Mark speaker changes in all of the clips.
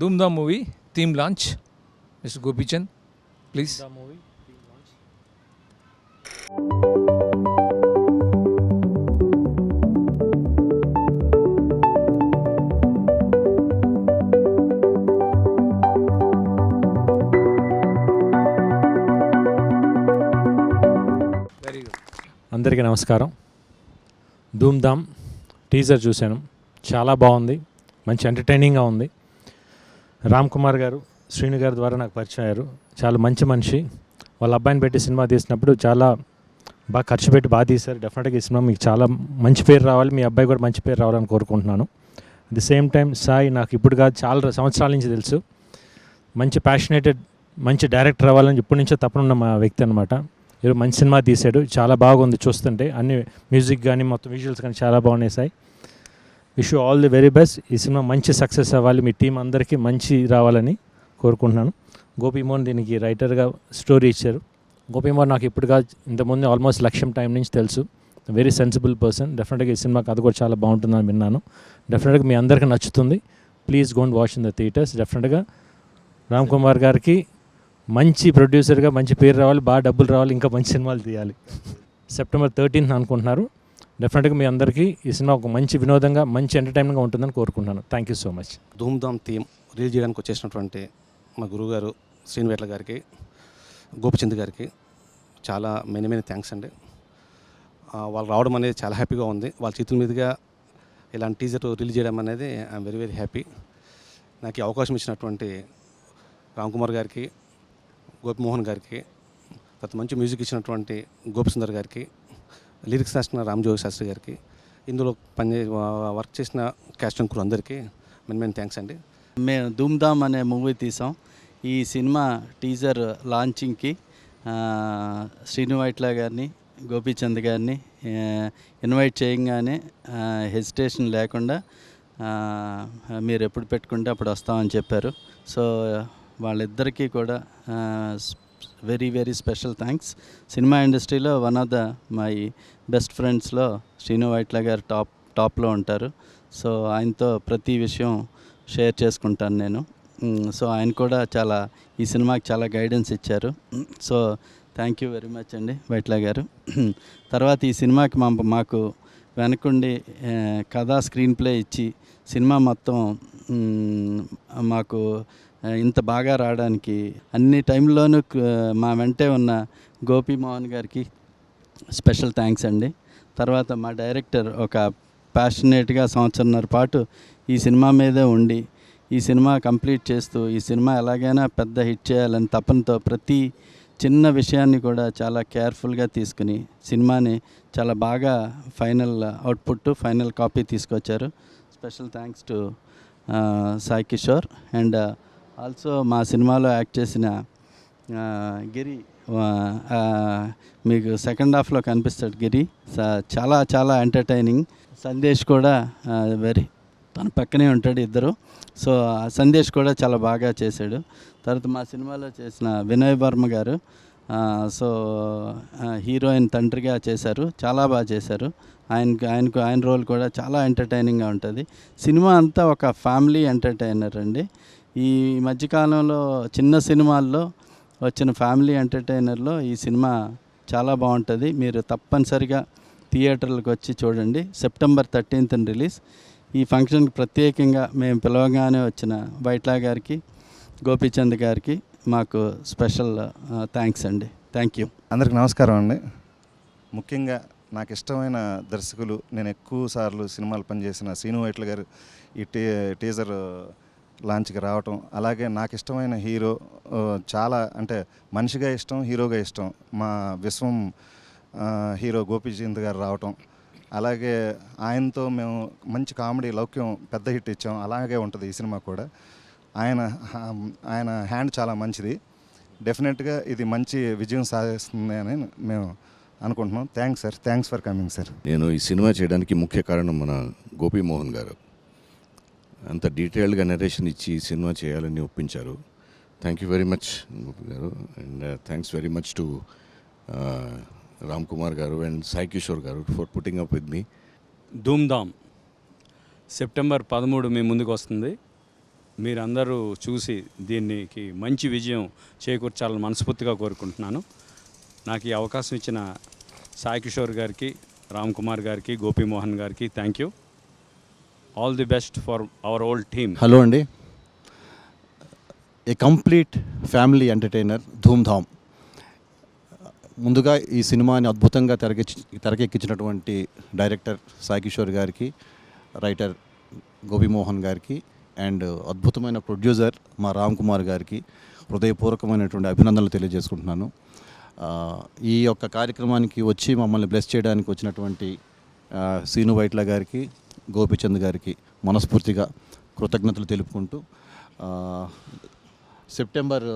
Speaker 1: Dhoom Dham movie theme launch. Mister Gopichand please.
Speaker 2: Movie theme launch.
Speaker 1: Very good.
Speaker 2: అందరికీ నమస్కారం. Dhoom Dham teaser చూశాను, చాలా బాగుంది, మంచి ఎంటర్టైనింగ్గా ఉంది. రామ్ కుమార్ గారు శ్రీను గారి ద్వారా నాకు పరిచయం అయ్యారు. చాలా మంచి మనిషి. వాళ్ళ అబ్బాయిని పెట్టి సినిమా తీసినప్పుడు చాలా బాగా ఖర్చు పెట్టి బాగా తీశారు. డెఫినెట్గా ఈ సినిమా మీకు చాలా మంచి పేరు రావాలి, మీ అబ్బాయి కూడా మంచి పేరు రావాలని కోరుకుంటున్నాను. At the same time Sai నాకు ఇప్పుడు కాదు, చాలా సంవత్సరాల నుంచి తెలుసు. మంచి ప్యాషనేటెడ్ మంచి డైరెక్టర్ అవ్వాలని ఇప్పటి నుంచో తప్పనున్న మా వ్యక్తి అనమాట. ఈరోజు మంచి సినిమా తీశాడు, చాలా బాగుంది చూస్తుంటే. అన్ని మ్యూజిక్ కానీ మొత్తం విజువల్స్ కానీ చాలా బాగున్నాయి. Sai wish you all the very best. ఈ సినిమా మంచి సక్సెస్ అవ్వాలి, మీ టీం అందరికీ మంచి రావాలని కోరుకుంటున్నాను. గోపీమోహన్ దీనికి రైటర్గా స్టోరీ ఇచ్చారు. గోపీమోహన్ నాకు ఇప్పుడు కాదు, ఇంతకుముందు ఆల్మోస్ట్ లక్ష్యం టైం నుంచి తెలుసు. Very sensible person. డెఫినెట్గా ఈ సినిమా కథ కూడా చాలా బాగుంటుందని విన్నాను. డెఫినెట్గా మీ అందరికీ నచ్చుతుంది. Please గోంట్ watch in the theatres. డెఫినెట్గా రామ్ కుమార్ గారికి మంచి ప్రొడ్యూసర్గా మంచి పేరు రావాలి, బాగా డబ్బులు రావాలి, ఇంకా మంచి సినిమాలు తీయాలి. సెప్టెంబర్ 13th అనుకుంటున్నారు. డెఫినెట్గా మీ అందరికీ ఈ సినిమా ఒక మంచి వినోదంగా మంచి ఎంటర్టైన్మెంట్గా ఉంటుందని కోరుకుంటున్నాను. Thank you so much.
Speaker 3: Dhoom Dham theme release చేయడానికి వచ్చేసినటువంటి మా గురువుగారు శ్రీనివేట్ల గారికి, గోపిచంద్ గారికి చాలా మెనీ థ్యాంక్స్ అండి. వాళ్ళు రావడం అనేది చాలా హ్యాపీగా ఉంది. వాళ్ళ చేతుల మీదుగా ఇలాంటి టీజర్ రిలీజ్ చేయడం అనేది ఐఎమ్ వెరీ హ్యాపీ. నాకు ఈ అవకాశం ఇచ్చినటువంటి రామ్ కుమార్ గారికి, గోపిమోహన్ గారికి, తర్వాత మంచి మ్యూజిక్ ఇచ్చినటువంటి గోపిసుందర్ గారికి, లిరిక్స్ రాసిన రామ్జోగి శాస్త్రి గారికి, ఇందులో వర్క్ చేసిన క్యాస్ట్ అండ్ క్రూ అందరికీ మెనీ థ్యాంక్స్ అండి.
Speaker 4: మేము ధూమ్ధామ్ అనే మూవీ తీసాం. ఈ సినిమా టీజర్ లాంచింగ్కి శ్రీనివైట్ల గారిని, గోపీచంద్ గారిని ఇన్వైట్ చేయగానే హెసిటేషన్ లేకుండా మీరు ఎప్పుడు పెట్టుకుంటే అప్పుడు వస్తామని చెప్పారు. సో వాళ్ళిద్దరికీ కూడా వెరీ స్పెషల్ థ్యాంక్స్. సినిమా ఇండస్ట్రీలో one of the my best ఫ్రెండ్స్లో శ్రీనివైట్ల గారు టాప్లో ఉంటారు. సో ఆయనతో ప్రతి విషయం షేర్ చేసుకుంటాను నేను. సో ఆయన కూడా ఈ సినిమాకి చాలా గైడెన్స్ ఇచ్చారు. So thank you very much అండి వైట్ల గారు. తర్వాత ఈ సినిమాకి మాకు వెనకుండి కథా స్క్రీన్ ప్లే ఇచ్చి సినిమా మొత్తం మాకు ఇంత బాగా రావడానికి అన్ని టైంలోనూ మా వెంటే ఉన్న గోపీమోహన్ గారికి స్పెషల్ థ్యాంక్స్ అండి. తర్వాత మా డైరెక్టర్ ఒక ప్యాషనేట్గా సంవత్సరంన్నర పాటు ఈ సినిమా మీదే ఉండి ఈ సినిమా కంప్లీట్ చేస్తూ ఈ సినిమా ఎలాగైనా పెద్ద హిట్ చేయాలని తపనతో ప్రతి చిన్న విషయాన్ని కూడా చాలా కేర్ఫుల్గా తీసుకుని సినిమాని చాలా బాగా ఫైనల్ అవుట్పుట్ ఫైనల్ కాపీ తీసుకొచ్చారు. Special thanks to Sai Kishore. And also మా సినిమాలో యాక్ట్ చేసిన గిరి, మీకు సెకండ్ హాఫ్లో కనిపిస్తాడు గిరి, చాలా ఎంటర్టైనింగ్. సందేశ్ కూడా తన పక్కనే ఉంటాడు ఇద్దరు. సో సందేశ్ కూడా చాలా బాగా చేశాడు. తర్వాత మా సినిమాలో చేసిన వినయ్ వర్మ గారు సో హీరోయిన్ తండ్రిగా చేశారు, చాలా బాగా చేశారు. ఆయన రోల్ కూడా చాలా ఎంటర్టైనింగ్గా ఉంటుంది. సినిమా అంతా ఒక ఫ్యామిలీ ఎంటర్టైనర్ అండి. ఈ మధ్యకాలంలో చిన్న సినిమాల్లో వచ్చిన ఫ్యామిలీ ఎంటర్టైనర్లో ఈ సినిమా చాలా బాగుంటుంది. మీరు తప్పనిసరిగా థియేటర్లకు వచ్చి చూడండి. September 13th release. ఈ ఫంక్షన్కి ప్రత్యేకంగా మేము పిలవగానే వచ్చిన వైట్లా గారికి, గోపీచంద్ గారికి మాకు స్పెషల్ థ్యాంక్స్ అండి. Thank you.
Speaker 5: అందరికి నమస్కారం అండి. ముఖ్యంగా నాకు ఇష్టమైన దర్శకులు, నేను ఎక్కువ సార్లు సినిమాలు పనిచేసిన శ్రీనివైట్ల గారు ఈ టీజర్ లాంచ్కి రావటం, అలాగే నాకు ఇష్టమైన హీరో, చాలా అంటే మనిషిగా ఇష్టం, హీరోగా ఇష్టం మా విశ్వం హీరో గోపీచంద్ గారు రావటం, అలాగే ఆయనతో మేము మంచి కామెడీ లౌక్యం పెద్ద హిట్ ఇచ్చాం. అలాగే ఉంటుంది ఈ సినిమా కూడా. ఆయన హ్యాండ్ చాలా మంచిది. డెఫినెట్గా ఇది మంచి విజయం సాధిస్తుంది అని మేము అనుకుంటున్నాం. Thanks sir, thanks for coming sir.
Speaker 6: నేను ఈ సినిమా చేయడానికి ముఖ్య కారణం మన గోపీమోహన్ గారు. అంత డీటెయిల్డ్గా నరేషన్ ఇచ్చి ఈ సినిమా చేయాలని ఒప్పించారు. Thank you very much Gopi garu. And thanks very much to Ram Kumar garu and Sai Kishore garu for putting up with me.
Speaker 7: Dhoom Dhaam September 13 మీ ముందుకు వస్తుంది. మీరందరూ చూసి దీనికి మంచి విజయం చేకూర్చాలని మనస్ఫూర్తిగా కోరుకుంటున్నాను. నాకు ఈ అవకాశం ఇచ్చిన సాయి కిషోర్ గారికి, రామ్ కుమార్ గారికి, గోపీమోహన్ గారికి thank you. All the best for our old team.
Speaker 8: Hello అండి. A complete family entertainer Dhoom Dhaam. ముందుగా ఈ సినిమాని అద్భుతంగా తెరకెక్కించినటువంటి డైరెక్టర్ సాయి కిషోర్ గారికి, రైటర్ గోపీమోహన్ గారికి అండ్ అద్భుతమైన ప్రొడ్యూసర్ మా రామ్ కుమార్ గారికి హృదయపూర్వకమైనటువంటి అభినందనలు తెలియజేసుకుంటున్నాను. ఈ యొక్క కార్యక్రమానికి వచ్చి మమ్మల్ని బ్లెస్ చేయడానికి వచ్చినటువంటి సీను వైట్ల గారికి, గోపీచంద్ గారికి మనస్ఫూర్తిగా కృతజ్ఞతలు తెలుపుకుంటూ సెప్టెంబర్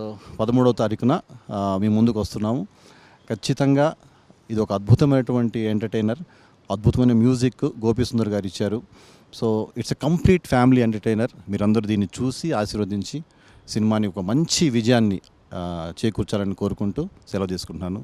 Speaker 8: 13వ తారీఖున మీ ముందుకు వస్తున్నాము. ఖచ్చితంగా ఇది ఒక అద్భుతమైనటువంటి ఎంటర్టైనర్, అద్భుతమైన మ్యూజిక్ గోపీసుందర్ గారు ఇచ్చారు. So it's a complete family entertainer. మీరందరూ దీన్ని చూసి ఆశీర్వదించి సినిమాని ఒక మంచి విజయాన్ని చేకూర్చాలని కోరుకుంటూ సెలవు తీసుకుంటున్నాను.